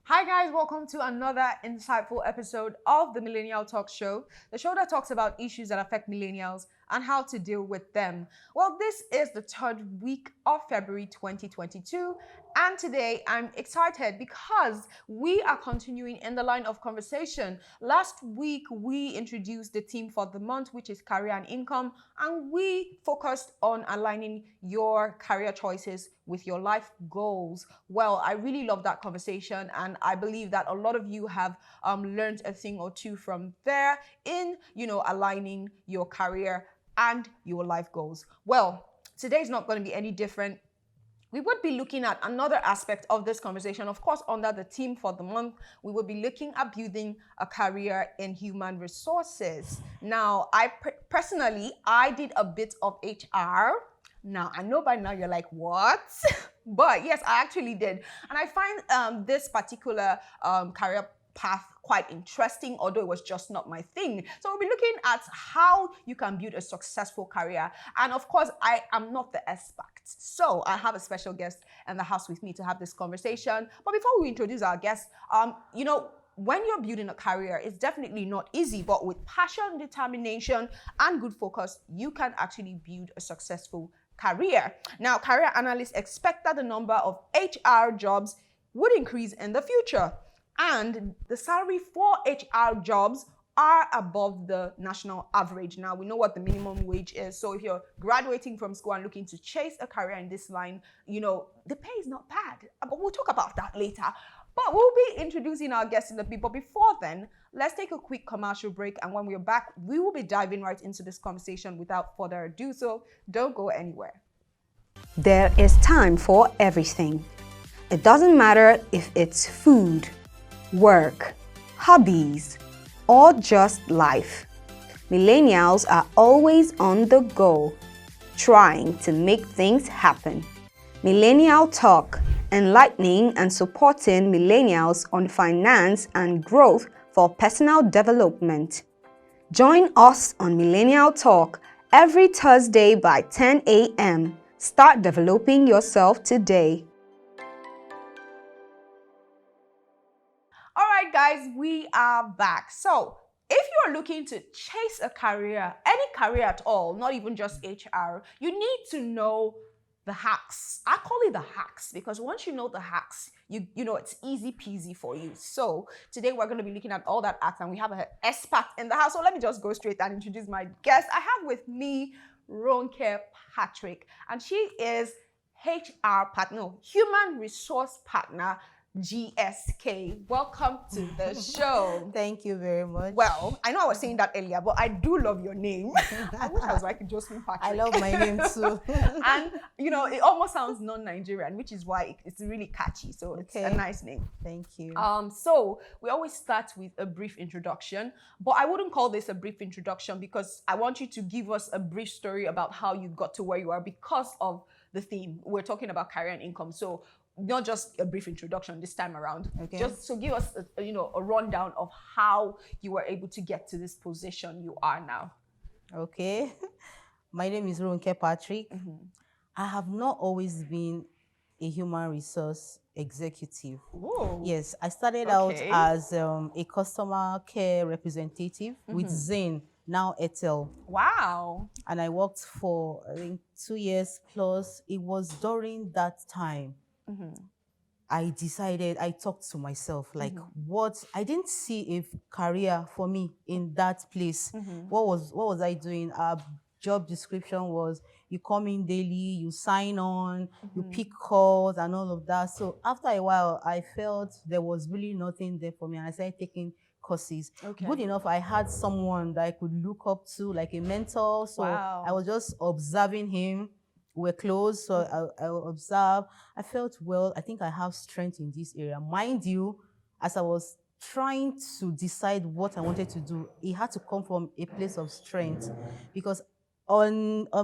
Hi guys, welcome to another insightful episode of the Millennial Talk show, the show that talks about issues that affect millennials and how to deal with them. Well, this is the third week of February 2022, and today I'm excited because we are continuing in the line of conversation. Last week, we introduced the theme for the month, which is career and income, and we focused on aligning your career choices with your life goals. Well, I really love that conversation, and I believe that a lot of you have learned a thing or two from there in, aligning your career and your life goals. Well, today is not going to be any different. We would be looking at another aspect of this conversation. Of course, under the theme for the month, we will be looking at building a career in human resources. Now, personally, I did a bit of HR. Now, I know by now you're like, what? But yes, I actually did. And I find this particular career path quite interesting, although it was just not my thing. So we'll be looking at how you can build a successful career. And of course, I am not the expert. So I have a special guest in the house with me to have this conversation. But before we introduce our guest, when you're building a career, it's definitely not easy, but with passion, determination, and good focus, you can actually build a successful career. Now, career analysts expect that the number of HR jobs would increase in the future. And the salary for HR jobs are above the national average. Now, we know what the minimum wage is. So if you're graduating from school and looking to chase a career in this line, the pay is not bad. But we'll talk about that later. But we'll be introducing our guests in the people. Before then, let's take a quick commercial break. And when we're back, we will be diving right into this conversation without further ado. So don't go anywhere. There is time for everything. It doesn't matter if it's food, work, hobbies, or just life. Millennials are always on the go, trying to make things happen. Millennial Talk, enlightening and supporting millennials on finance and growth for personal development. Join us on Millennial Talk every Thursday by 10 a.m. Start developing yourself today. All right, guys, we are back. So if you are looking to chase a career, any career at all, not even just HR, you need to know the hacks. I call it the hacks because once you know the hacks, you know it's easy peasy for you. So today we're going to be looking at all that hacks, and we have an expert in the house. So let me just go straight and introduce my guest. I have with me Ronke Patrick, and she is human resource partner, GSK. Welcome to the show. Thank you very much. Well, I know I was saying that earlier, but I do love your name. I wish I was like Josephine Patrick. I love my name too. And, it almost sounds non-Nigerian, which is why it's really catchy. So it's a nice name. Thank you. So we always start with a brief introduction, but I wouldn't call this a brief introduction because I want you to give us a brief story about how you got to where you are because of the theme. We're talking about career and income. So not just a brief introduction this time around. Okay. Just so give us a rundown of how you were able to get to this position you are now. Okay. My name is Ronke Patrick. Mm-hmm. I have not always been a human resource executive. Whoa. Yes, I started out as a customer care representative with Zen, now Etel. Wow. And I worked for, I think, 2 years plus. It was during that time I talked to myself, like, I didn't see a career for me in that place. What was I doing? Our job description was you come in daily, you sign on, you pick calls and all of that. So after a while, I felt there was really nothing there for me, and I started taking courses. Good enough, I had someone that I could look up to, like a mentor. So I was just observing him. We're close, so I observe. I felt, well, I think I have strength in this area. Mind you, as I was trying to decide what I wanted to do, it had to come from a place of strength, because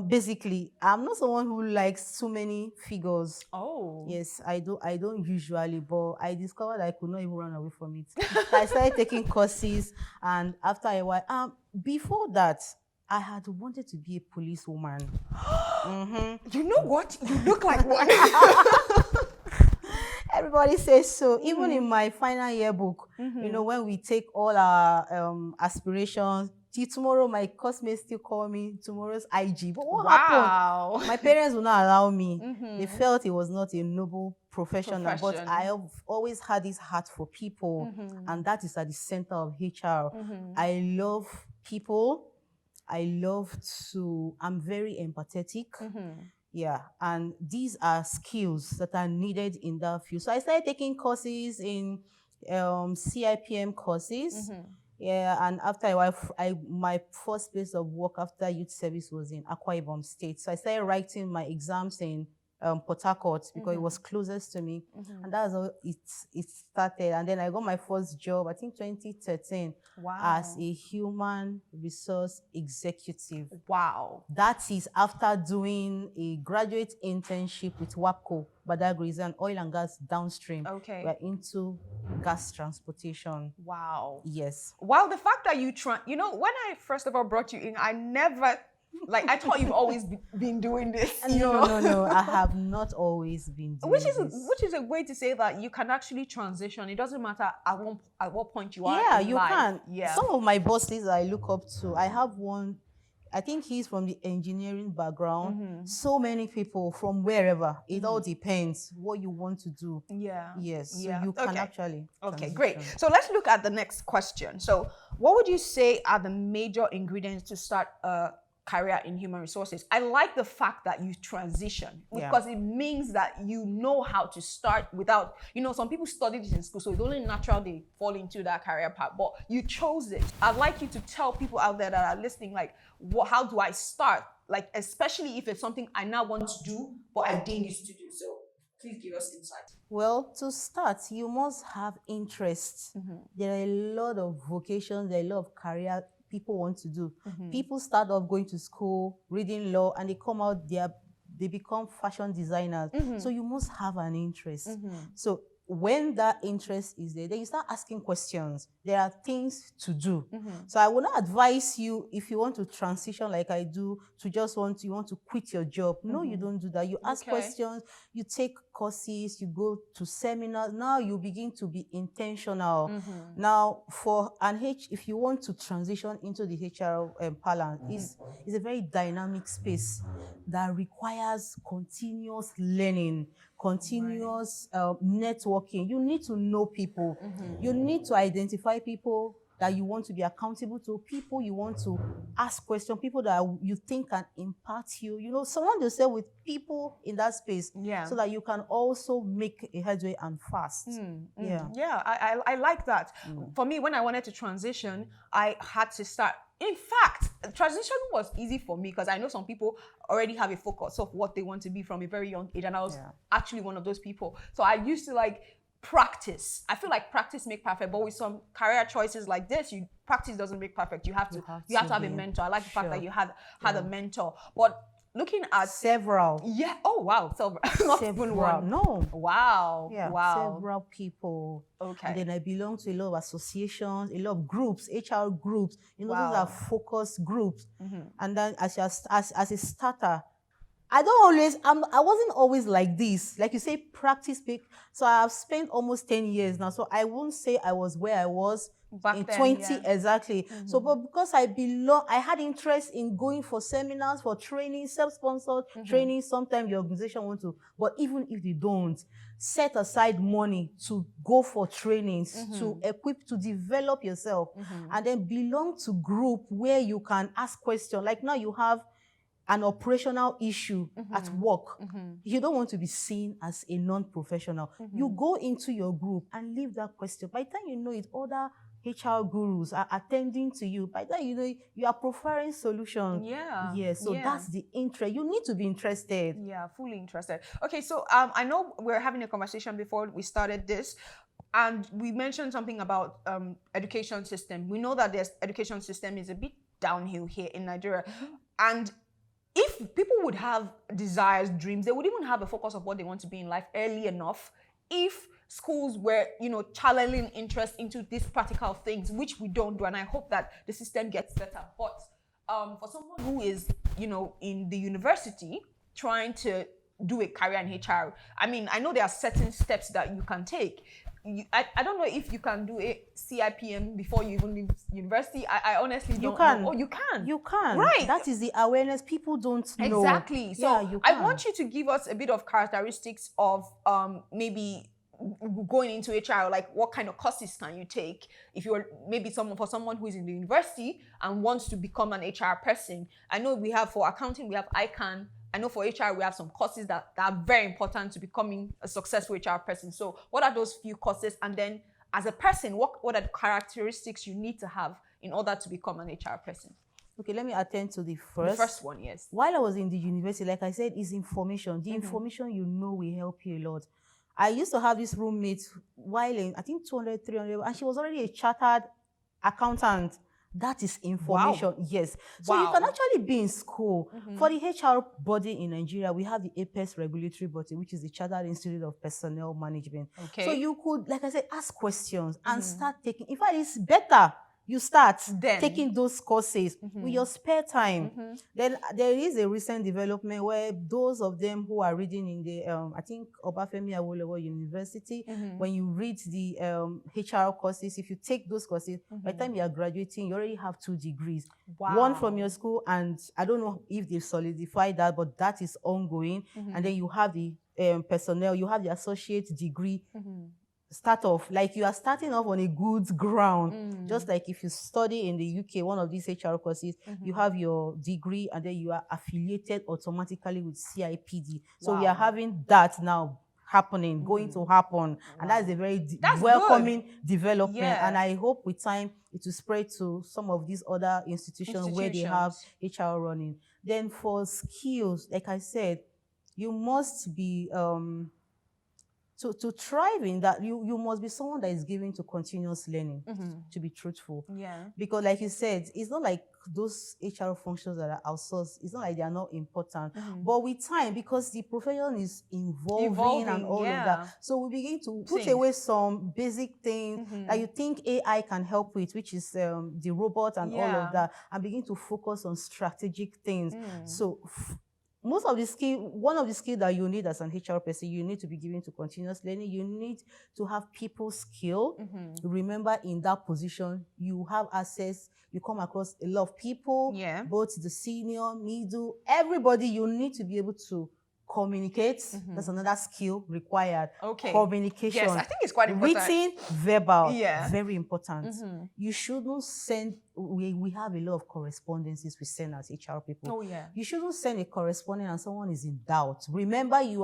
basically, I'm not someone who likes too many figures. Oh. Yes, I do. I don't usually, but I discovered I could not even run away from it. So I started taking courses, and after a while, before that, I had wanted to be a policewoman. You know what? You look like one. Everybody says so. Even in my final yearbook, when we take all our aspirations, till tomorrow, my classmates still call me tomorrow's IG. But what happened? My parents would not allow me. They felt it was not a noble profession. But I have always had this heart for people, and that is at the center of HR. I love people. I'm very empathetic. Yeah, and these are skills that are needed in that field. So I started taking courses in CIPM courses. Yeah, and after a while, my first place of work after youth service was in Akwa Ibom State. So I started writing my exams in Port Harcourt because it was closest to me. And that's how it started. And then I got my first job, I think 2013, as a human resource executive. Wow. That is after doing a graduate internship with WAPCO, Badagry, is an oil and gas downstream. Okay. We're into gas transportation. Wow. Yes. Wow, the fact that when I first of all brought you in, I never, I thought you've always been doing this. No, I have not always been doing Which this. is a way to say that you can actually transition. It doesn't matter at what point you are Yeah, in you life. can. Yeah. Some of my bosses I look up to, I have one, I think he's from the engineering background. So many people from wherever. It all depends what you want to do. Yeah. Yes. So Yeah. you can actually. Okay, transition. great. So let's look at the next question. So what would you say are the major ingredients to start a career in human resources? I like the fact that you transition because it means that you know how to start without, some people study this in school, so it's only natural they fall into that career path, but you chose it. I'd like you to tell people out there that are listening, how do I start? Especially if it's something I now want to do, but I didn't used to do. So please give us insight. Well, to start, you must have interest. There are a lot of vocations, there are a lot of career people want to do. People start off going to school, reading law, and they come out, they become fashion designers. So you must have an interest. So when that interest is there, then you start asking questions. There are things to do. So I would not advise you, if you want to transition like I do, to you want to quit your job. No, you don't do that. You ask questions, you take courses, you go to seminars. Now you begin to be intentional. Now if you want to transition into the HR parlance, it's a very dynamic space that requires continuous learning, continuous networking. You need to know people. You need to identify people that you want to be accountable to, people you want to ask questions, people that you think can impact you. Surround yourself with people in that space so that you can also make a headway and fast. Yeah, I like that. For me, when I wanted to transition, I had to start. In fact, transition was easy for me because I know some people already have a focus of what they want to be from a very young age, and I was actually one of those people. So I used to practice. I feel like practice makes perfect, but with some career choices like this, practice doesn't make perfect. You have to have a mentor. I like the fact that you had a mentor. But looking at several. Yeah. Oh wow. Several. Not even one. No. Wow. Yeah. Wow. Several people. Okay. And then I belong to a lot of associations, a lot of groups, HR groups. Those are focus groups. And then as a starter, I wasn't always like this. Like you say, practice peak. So I have spent almost 10 years now. So I won't say I was where I was back in then, 20 exactly. So, but because I had interest in going for seminars, for training, self-sponsored training. Sometimes your organization wants to, but even if they don't, set aside money to go for trainings, to equip, to develop yourself, and then belong to group where you can ask questions. Like now you have an operational issue at work. You don't want to be seen as a non-professional. You go into your group and leave that question. By the time you know it, other HR gurus are attending to you. By the time you know it, you are providing solutions. So that's the interest. You need to be interested. Yeah, fully interested. Okay, so I know we're having a conversation before we started this. And we mentioned something about education system. We know that this education system is a bit downhill here in Nigeria. And if people would have desires, dreams, they would even have a focus of what they want to be in life early enough. If schools were, channeling interest into these practical things, which we don't do, and I hope that the system gets better. But for someone who is, in the university trying to do a career in HR, I mean, I know there are certain steps that you can take. I don't know if you can do a CIPM before you even leave university. I honestly don't know. Oh, you can. You can. Right. That is the awareness. People don't know. Exactly. So yeah, you can. I want you to give us a bit of characteristics of maybe going into HR, like what kind of courses can you take if you're maybe someone who is in the university and wants to become an HR person. I know we have for accounting, we have ICANN. I know for HR, we have some courses that are very important to becoming a successful HR person. So what are those few courses? And then as a person, what are the characteristics you need to have in order to become an HR person? Okay, let me attend to the first. The first one, yes. While I was in the university, like I said, is information. The information will help you a lot. I used to have this roommate while in, I think, 200, 300, and she was already a chartered accountant. That is information. Wow. Yes. So you can actually be in school. For the HR body in Nigeria, we have the APES regulatory body, which is the Chartered Institute of Personnel Management. Okay. So you could, like I said, ask questions and start taking. In fact, it's better you start taking those courses with your spare time. Then there is a recent development where those of them who are reading in the, I think, Obafemi Awolowo University, when you read the HR courses, if you take those courses, by the time you are graduating, you already have 2 degrees. Wow. One from your school, and I don't know if they've solidified that, but that is ongoing. And then you have the personnel, you have the associate degree. Start off like you are starting off on a good ground. Just like if you study in the UK, one of these HR courses, you have your degree and then you are affiliated automatically with CIPD. So we are having that now happening, going to happen. And that is a very welcoming development. And I hope with time it will spread to some of these other institutions where they have HR running. Then for skills, like I said, you must be to thrive in that, you must be someone that is given to continuous learning, to be truthful. Yeah. Because like you said, it's not like those HR functions that are outsourced, it's not like they are not important. But with time, because the profession is evolving and all of that, so we begin to put away some basic things that you think AI can help with, which is the robot and all of that, and begin to focus on strategic things. So one of the skills that you need as an HR person, you need to be given to continuous learning. You need to have people skill. Remember, in that position, you have access, you come across a lot of people, both the senior, middle, everybody. You need to be able to communicate. That's another skill required. Okay. Communication. Yes, I think it's quite important. Written, verbal. Yeah. Very important. You shouldn't send, we have a lot of correspondences we send as HR people. Oh, yeah. You shouldn't send a correspondence and someone is in doubt. Remember, you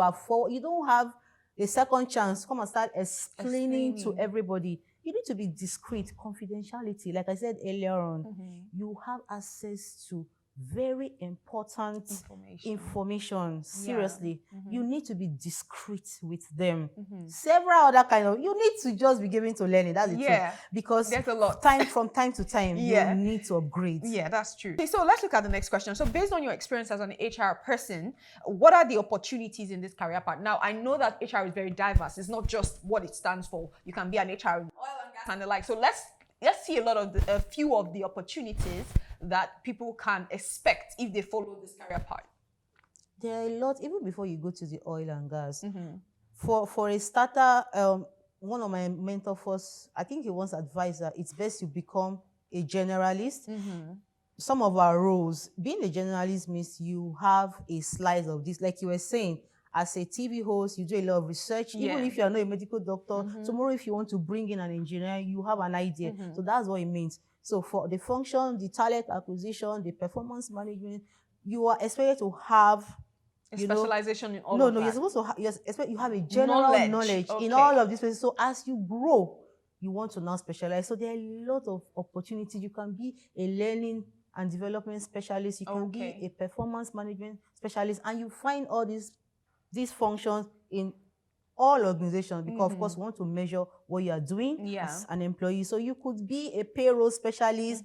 don't have a second chance. Come and start explaining to everybody. You need to be discreet. Confidentiality. Like I said earlier on, you have access to very important information. Seriously, you need to be discreet with them. Several other kind of, you need to just be given to learning. That's the truth. Because there's a lot. From time to time, you need to upgrade. Yeah, that's true. Okay, so let's look at the next question. So based on your experience as an HR person, what are the opportunities in this career path? Now, I know that HR is very diverse. It's not just what it stands for. You can be an HR oil and gas and the like. So let's see a few of the opportunities that people can expect if they follow this career path. There are a lot, even before you go to the oil and gas. For a starter, one of my mentors, I think he once advised that it's best you become a generalist. Some of our roles, being a generalist means you have a slice of this, like you were saying. As a TV host, you do a lot of research. Even if you are not a medical doctor, tomorrow if you want to bring in an engineer, you have an idea. So that's what it means. So for the function, the talent acquisition, the performance management, you are expected to have a specialization in all of that. No, you're supposed to you have a general knowledge in all of these places. So as you grow, you want to now specialize. So there are a lot of opportunities. You can be a learning and development specialist. You can be a performance management specialist. And you find all these functions in all organizations, because of course we want to measure what you are doing as an employee. So you could be a payroll specialist,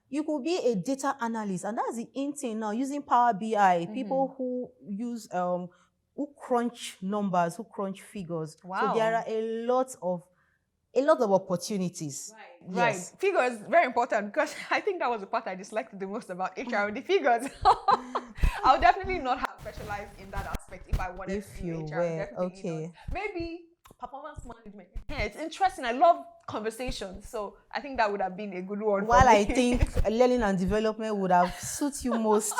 you could be a data analyst, and that's the in thing now, using Power BI, people who use who crunch numbers, who crunch figures. Wow. So there are a lot of opportunities. Right. Yes. Figures, very important, because I think that was the part I disliked the most about HR, the figures. I'll definitely not have specialized in that aspect if I wanted to do HR. Okay. Not. Maybe performance management. Yeah, it's interesting. I love conversations, so I think that would have been a good one. While for me. I think learning and development would have suit you most,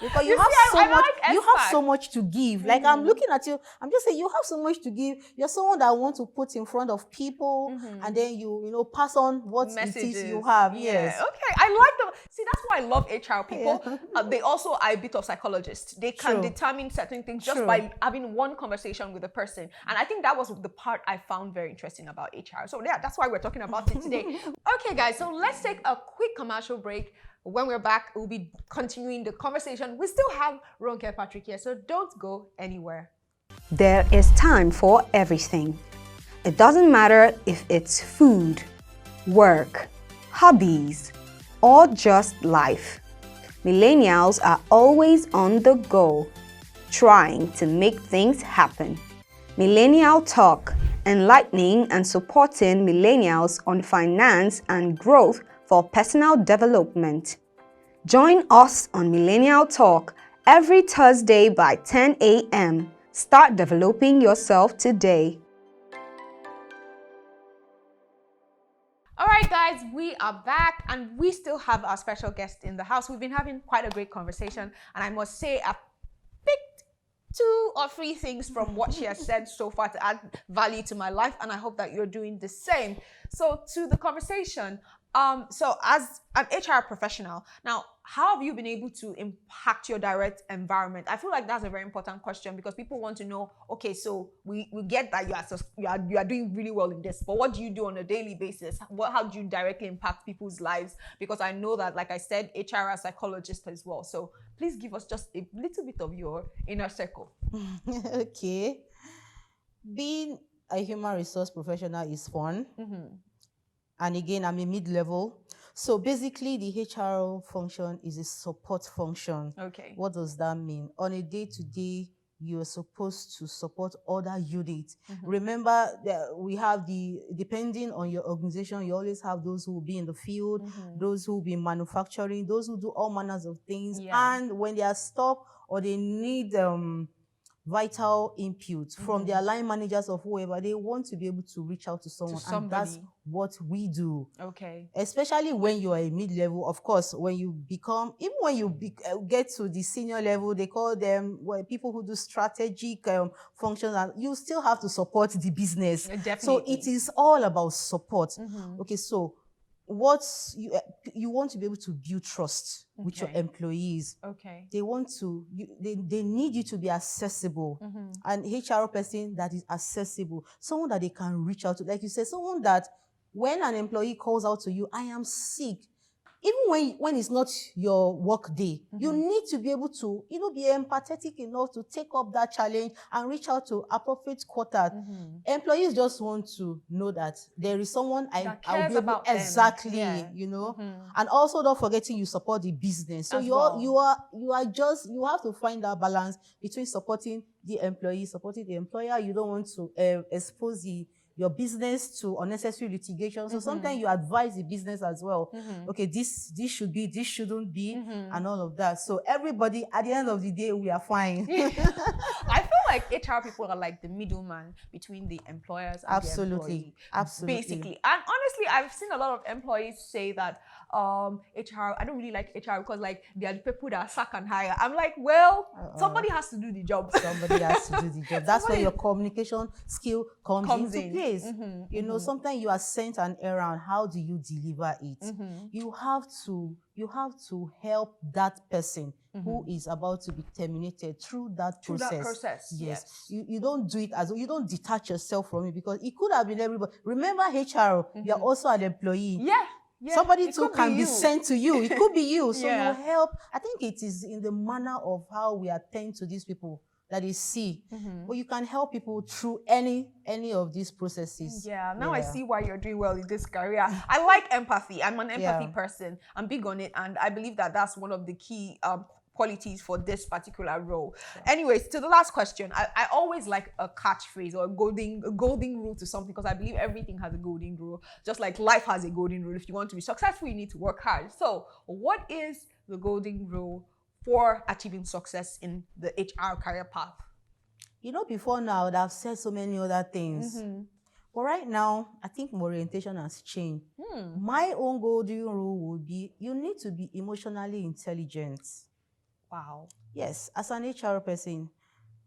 because you have so much to give. Like, I'm looking at you, I'm just saying you have so much to give. You're someone that wants to put in front of people, and then you pass on what messages it is you have. Yeah. Yes. Okay. I like them. See, that's why I love HR people. They also are a bit of psychologists. They can determine certain things just by having one conversation with a person. And I think that was the part I found very interesting about HR. So yeah, that's why we're talking about it today. Okay, guys, so let's take a quick commercial break. When we're back, we'll be continuing the conversation. We still have Ronke Patrick here, so don't go anywhere. There is time for everything. It doesn't matter if it's food, work, hobbies, or just life. Millennials are always on the go, trying to make things happen. Millennial Talk, enlightening and supporting millennials on finance and growth for personal development. Join us on Millennial Talk every Thursday by 10 a.m. Start developing yourself today. All right, guys, we are back and we still have our special guest in the house. We've been having quite a great conversation, and I must say I've picked 2 or 3 things from what she has said so far to add value to my life, and I hope that you're doing the same. So to the conversation, so as an HR professional, now, how have you been able to impact your direct environment? I feel like that's a very important question, because people want to know, okay, so we get that you are doing really well in this, but what do you do on a daily basis? How do you directly impact people's lives? Because I know that, like I said, HR is a psychologist as well. So please give us just a little bit of your inner circle. Okay. Being a human resource professional is fun. And again, I'm a mid-level. So basically, the HR function is a support function. Okay. What does that mean? On a day-to-day, you're supposed to support other units. Remember that we have depending on your organization, you always have those who will be in the field, those who will be manufacturing, those who do all manners of things. And when they are stuck or they need vital input from their line managers or whoever, they want to be able to reach out to someone, and that's what we do. Okay. Especially when you are a mid-level. Of course, when you become, even when you get to the senior level, they call them people who do strategic functions, and you still have to support the business. Definitely. So it is all about support. Okay, so what you want to be able to build trust with your employees. Okay. They want to, they need you to be accessible. An HR person that is accessible, someone that they can reach out to. Like you said, someone that when an employee calls out to you, I am sick, even when it's not your work day, you need to be able to, be empathetic enough to take up that challenge and reach out to appropriate quarters. Employees just want to know that there is someone I'll be able, exactly, and also don't forgetting you support the business. So you have to find that balance between supporting the employee, supporting the employer. You don't want to expose your business to unnecessary litigation. So sometimes you advise the business as well. Okay, this should be, this shouldn't be, and all of that. So everybody, at the end of the day, we are fine. I feel like HR people are like the middleman between the employers and the employee. Absolutely. Basically. And honestly, I've seen a lot of employees say that HR, I don't really like HR because like they are the people that sack and hire. I'm like, well, somebody has to do the job. Somebody has to do the job. That's where your communication skill comes into place. Sometimes you are sent an errand. How do you deliver it? You have to help that person who is about to be terminated through that process. Yes. You don't do it you don't detach yourself from it, because it could have been everybody. Remember HR, you're also an employee. Yeah, somebody too can be sent to you. It could be you. So you help. I think it is in the manner of how we attend to these people that they see. But you can help people through any of these processes. Yeah, now I see why you're doing well in this career. I like empathy. I'm an empathy Yeah. person. I'm big on it, and I believe that that's one of the key qualities for this particular role. Anyways, to the last question, I always like a catchphrase or a golden rule to something, because I believe everything has a golden rule. Just like life has a golden rule. If you want to be successful, you need to work hard. So, what is the golden rule for achieving success in the HR career path? You know, before now, I would have said so many other things. But right now, I think my orientation has changed. My own golden rule would be, you need to be emotionally intelligent. Wow. Yes, as an HR person,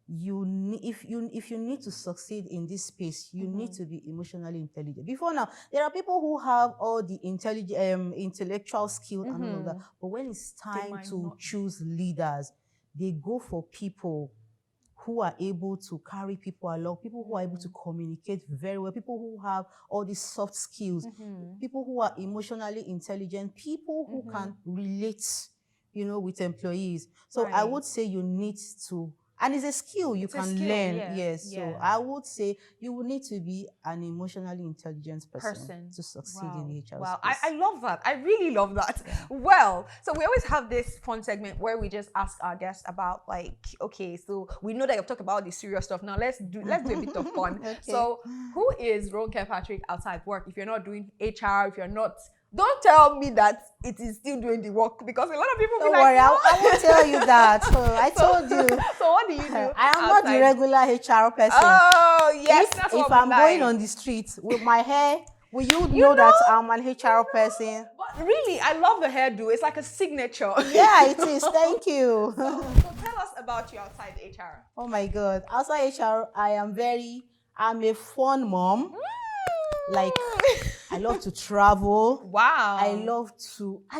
if you need to succeed in this space, you need to be emotionally intelligent. Before now, there are people who have all the intellectual skill and all of that, but when it's time to choose leaders, they go for people who are able to carry people along, people who are able to communicate very well, people who have all these soft skills, people who are emotionally intelligent, people who can relate, you know, with employees. So I would say you need to, and it's a skill you can learn. Yes. So I would say you will need to be an emotionally intelligent person to succeed in the HR space. I love that. I really love that. Well, so we always have this fun segment where we just ask our guests about, like, okay, so we know that you've talked about the serious stuff. Now let's do a bit of fun. So who is Ronke Patrick outside work? If you're not doing HR, if you're not, don't tell me that it is still doing the work, because a lot of people Don't worry, I won't tell you that. So I told you. So what do you do? I am not the regular HR person. Oh, yes, that's what if I'm going on the street with my hair, will you know that I'm an HR person? But really, I love the hairdo. It's like a signature. Yeah, it is. Thank you. So tell us about you outside HR. Oh my God. Outside HR, I'm a fun mom. Like, I love to travel. Wow. I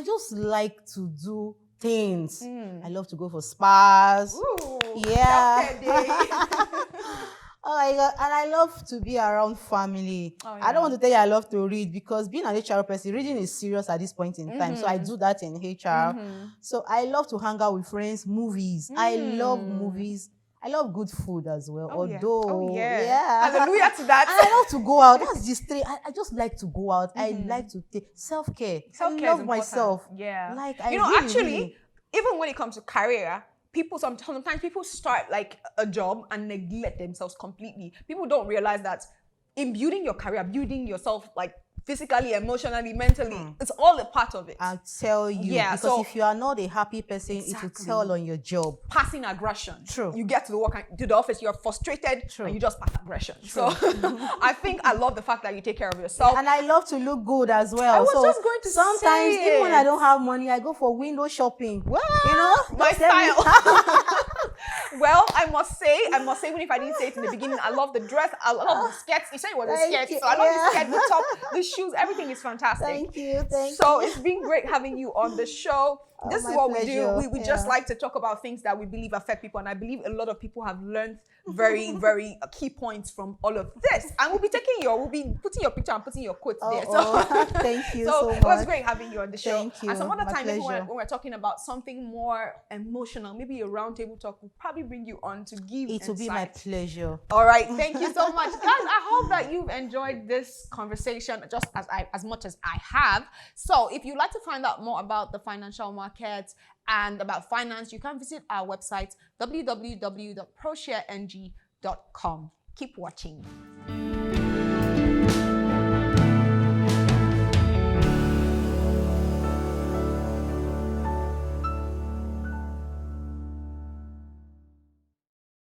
just like to do things. I love to go for spas. Ooh, yeah. Oh my God. And I love to be around family. I don't want to tell you I love to read, because being an HR person, reading is serious at this point in time. So I do that in HR. So I love to hang out with friends, movies. I love movies. I love good food as well. Hallelujah to that. And I love to go out. That's just I just like to go out. I like to take self-care. Self-care I love myself. Yeah. Like, actually, even when it comes to career, people sometimes people start like a job and neglect themselves completely. People don't realize that in building your career, building yourself, like, physically, emotionally, mentally, it's all a part of it. I'll tell you. Yeah, because so if you are not a happy person, it will tell on your job. Passing aggression. True. You get to the office, you're frustrated, and you just pass aggression. True. So I think I love the fact that you take care of yourself. And I love to look good as well. I was just going to sometimes, say even when I don't have money, I go for window shopping. Well, you know, my style. Well, I must say, even if I didn't say it in the beginning, I love the dress. I love the skirts. You said it was a skirt, so I love the skirt, the top, the shoes, everything is fantastic. Thank you. So it's been great having you on the show. This is what pleasure. we do. We just like to talk about things that we believe affect people, and I believe a lot of people have learned very, very key points from all of this. And we'll be putting your picture and putting your quotes there. So thank you so much. It was great having you on the show. Thank you. And some other My time, maybe pleasure. when we're talking about something more emotional, maybe a roundtable talk, we'll probably bring you on to give It will be my insight. pleasure. All right, thank you so much, guys. I hope that you've enjoyed this conversation just as much as I have. So, if you'd like to find out more about the financial market and about finance, you can visit our website www.proshareng.com. Keep watching.